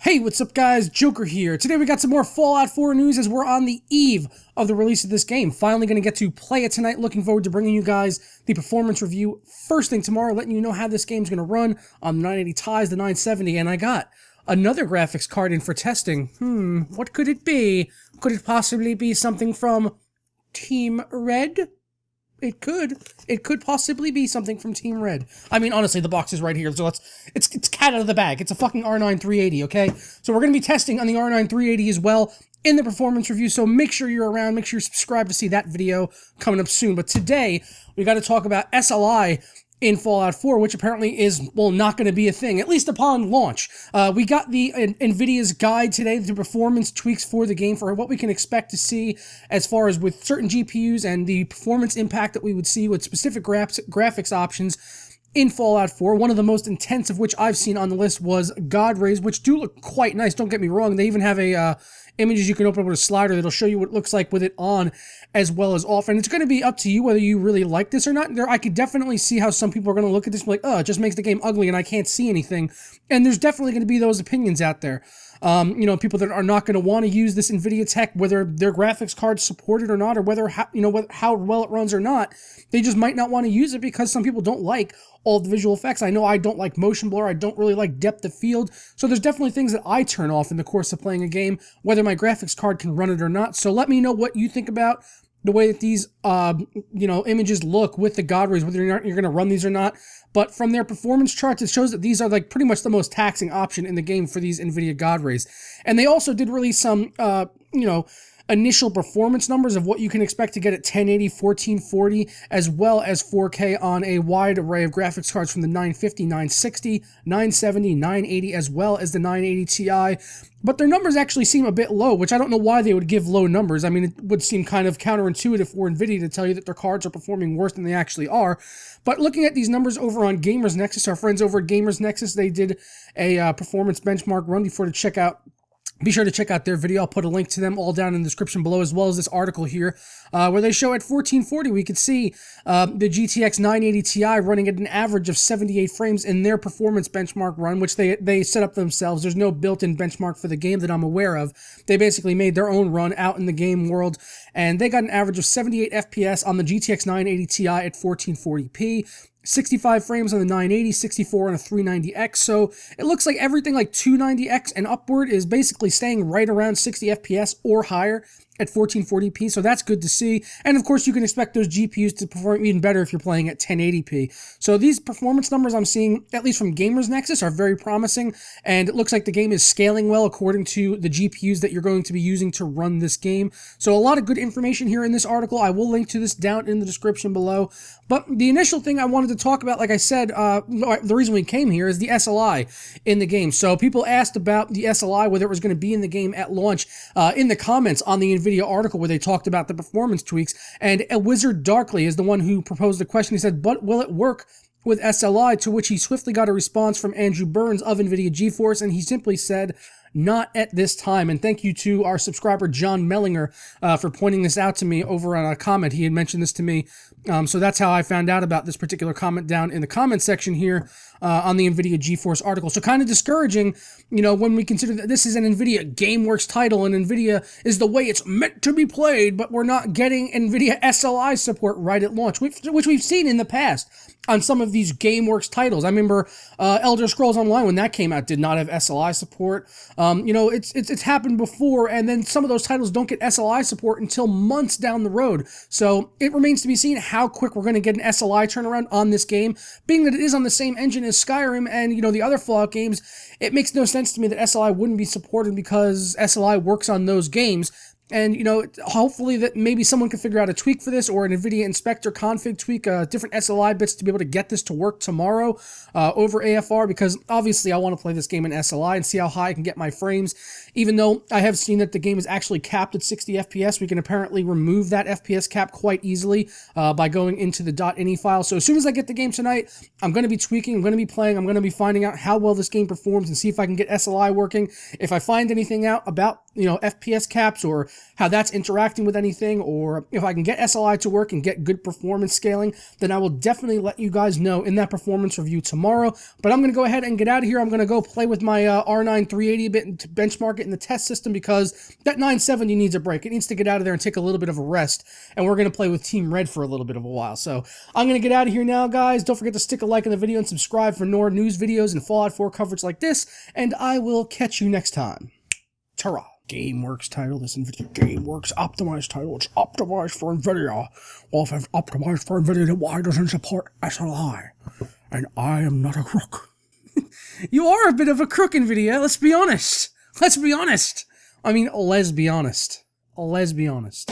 Hey, what's up guys? Joker here. Today we got some more Fallout 4 news as we're on the eve of the release of this game. Finally going to get to play it tonight. Looking forward to bringing you guys the performance review first thing tomorrow, letting you know how this game's going to run on the 980 Ti's, the 970, and I got another graphics card in for testing. What could it be? Could it possibly be something from Team Red? It could possibly be something from Team Red. I mean, honestly, the box is right here, so it's cat out of the bag. It's a fucking R9 380, okay? So we're going to be testing on the R9 380 as well in the performance review, so make sure you're around, make sure you're subscribed to see that video coming up soon. But today, we got to talk about SLI in Fallout 4, which apparently is, well, not going to be a thing, at least upon launch. We got the Nvidia's guide today, the performance tweaks for the game, for what we can expect to see as far as with certain GPUs and the performance impact that we would see with specific graphics options in Fallout 4. One of the most intense of which I've seen on the list was God rays, which do look quite nice, don't get me wrong. They even have a images you can open up with a slider that'll show you what it looks like with it on as well as off. And it's going to be up to you whether you really like this or not. I could definitely see how some people are going to look at this and be like, oh, it just makes the game ugly and I can't see anything. And there's definitely going to be those opinions out there. People that are not going to want to use this NVIDIA tech, whether their graphics card's supported or not, or whether, how well it runs or not. They just might not want to use it because some people don't like all the visual effects. I know I don't like motion blur. I don't really like depth of field. So there's definitely things that I turn off in the course of playing a game, whether my graphics card can run it or not. So let me know what you think about the way that these, images look with the God rays, whether you're going to run these or not. But from their performance charts, it shows that these are like pretty much the most taxing option in the game for these NVIDIA God rays. And they also did release some, initial performance numbers of what you can expect to get at 1080, 1440, as well as 4K on a wide array of graphics cards from the 950, 960, 970, 980, as well as the 980 Ti. But their numbers actually seem a bit low, which I don't know why they would give low numbers. I mean, it would seem kind of counterintuitive for NVIDIA to tell you that their cards are performing worse than they actually are. But looking at these numbers over on Gamers Nexus, our friends over at Gamers Nexus, they did a performance benchmark run before to check out. Be sure to check out their video. I'll put a link to them all down in the description below, as well as this article here, where they show at 1440, we could see the GTX 980 Ti running at an average of 78 frames in their performance benchmark run, which they set up themselves. There's no built-in benchmark for the game that I'm aware of. They basically made their own run out in the game world, and they got an average of 78 FPS on the GTX 980 Ti at 1440p. 65 frames on the 980, 64 on a 390X, so it looks like everything like 290X and upward is basically staying right around 60 FPS or higher at 1440p, so that's good to see. And of course, you can expect those GPUs to perform even better if you're playing at 1080p. So these performance numbers I'm seeing, at least from Gamers Nexus, are very promising, and it looks like the game is scaling well according to the GPUs that you're going to be using to run this game. So a lot of good information here in this article. I will link to this down in the description below. But the initial thing I wanted to talk about, like I said, the reason we came here is the SLI in the game. So people asked about the SLI, whether it was going to be in the game at launch, in the comments on the NVIDIA article where they talked about the performance tweaks, and a Wizard Darkly is the one who proposed the question. He said, but will it work with SLI? To which he swiftly got a response from Andrew Burnes of Nvidia GeForce, and he simply said, not at this time. And thank you to our subscriber John Mellinger for pointing this out to me over on a comment. He had mentioned this to me, so that's how I found out about this particular comment down in the comment section here on the NVIDIA GeForce article. So kind of discouraging, when we consider that this is an NVIDIA GameWorks title and NVIDIA is the way it's meant to be played, but we're not getting NVIDIA SLI support right at launch, which we've seen in the past on some of these GameWorks titles. I remember Elder Scrolls Online, when that came out, did not have SLI support. It's happened before, and then some of those titles don't get SLI support until months down the road. So it remains to be seen how quick we're going to get an SLI turnaround on this game. Being that it is on the same engine as Skyrim and, the other Fallout games, it makes no sense to me that SLI wouldn't be supported because SLI works on those games. And, hopefully that maybe someone can figure out a tweak for this, or an NVIDIA Inspector config tweak, different SLI bits to be able to get this to work tomorrow over AFR, because obviously I want to play this game in SLI and see how high I can get my frames. Even though I have seen that the game is actually capped at 60 FPS, we can apparently remove that FPS cap quite easily by going into the .ini file. So as soon as I get the game tonight, I'm going to be tweaking, I'm going to be playing, I'm going to be finding out how well this game performs and see if I can get SLI working. If I find anything out about, FPS caps or how that's interacting with anything, or if I can get SLI to work and get good performance scaling, then I will definitely let you guys know in that performance review tomorrow. But I'm going to go ahead and get out of here. I'm going to go play with my R9 380 bit to benchmark it in the test system, because that 970 needs a break. It needs to get out of there and take a little bit of a rest, and we're going to play with Team Red for a little bit of a while. So I'm going to get out of here now, guys. Don't forget to stick a like in the video and subscribe for more news videos and Fallout 4 coverage like this, and I will catch you next time. Ta-ra. GameWorks title, this NVIDIA GameWorks optimized title. It's optimized for NVIDIA. Well, if it's optimized for NVIDIA, then why doesn't it support SLI? And I am not a crook. You are a bit of a crook, NVIDIA. Let's be honest. Let's be honest. I mean, let's be honest. Let's be honest.